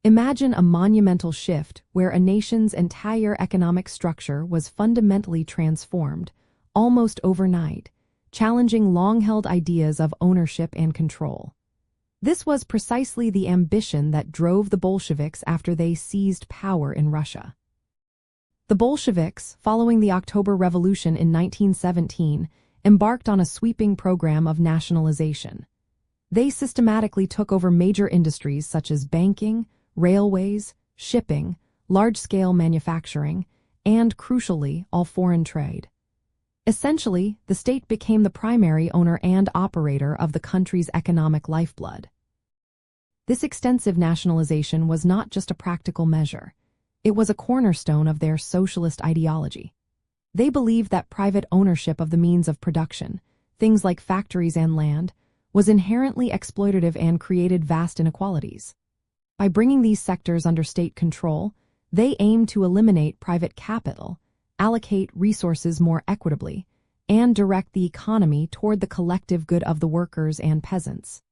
Imagine a monumental shift where a nation's entire economic structure was fundamentally transformed, almost overnight, challenging long-held ideas of ownership and control. This was precisely the ambition that drove the Bolsheviks after they seized power in Russia. The Bolsheviks, following the October Revolution in 1917, embarked on a sweeping program of nationalization. They systematically took over major industries such as banking, railways, shipping, large-scale manufacturing, and, crucially, all foreign trade. Essentially, the state became the primary owner and operator of the country's economic lifeblood. This extensive nationalization was not just a practical measure. It was a cornerstone of their socialist ideology. They believed that private ownership of the means of production, things like factories and land, was inherently exploitative and created vast inequalities. By bringing these sectors under state control, they aimed to eliminate private capital, allocate resources more equitably, and direct the economy toward the collective good of the workers and peasants.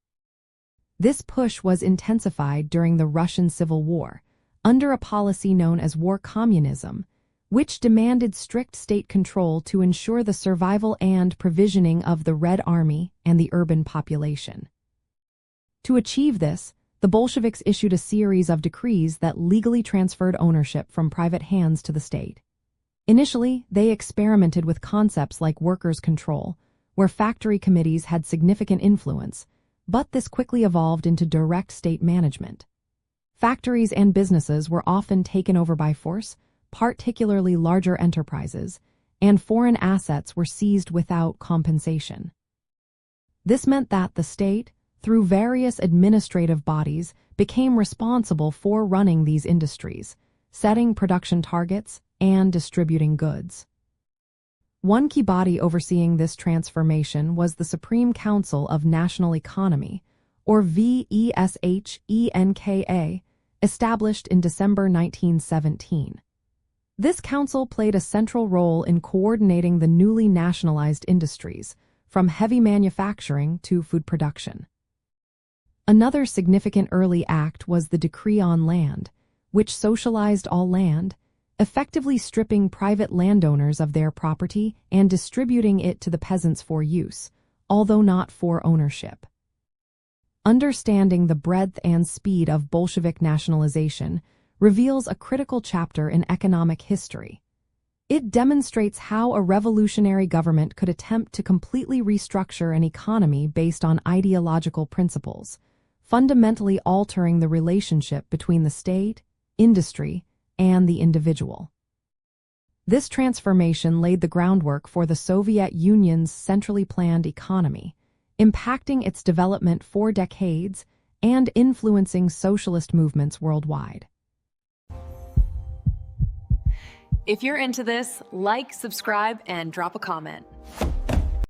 This push was intensified during the Russian Civil War, under a policy known as war communism, which demanded strict state control to ensure the survival and provisioning of the Red Army and the urban population. To achieve this, the Bolsheviks issued a series of decrees that legally transferred ownership from private hands to the state. Initially, they experimented with concepts like workers' control, where factory committees had significant influence, but this quickly evolved into direct state management. Factories and businesses were often taken over by force, particularly larger enterprises, and foreign assets were seized without compensation. This meant that the state, through various administrative bodies, became responsible for running these industries, setting production targets, and distributing goods. One key body overseeing this transformation was the Supreme Council of National Economy, or VESHENKA, established in December 1917. This council played a central role in coordinating the newly nationalized industries, from heavy manufacturing to food production. Another significant early act was the Decree on Land, which socialized all land, effectively stripping private landowners of their property and distributing it to the peasants for use, although not for ownership. Understanding the breadth and speed of Bolshevik nationalization reveals a critical chapter in economic history. It demonstrates how a revolutionary government could attempt to completely restructure an economy based on ideological principles, fundamentally altering the relationship between the state, industry, and the individual. This transformation laid the groundwork for the Soviet Union's centrally planned economy, impacting its development for decades and influencing socialist movements worldwide. If you're into this, like, subscribe, and drop a comment.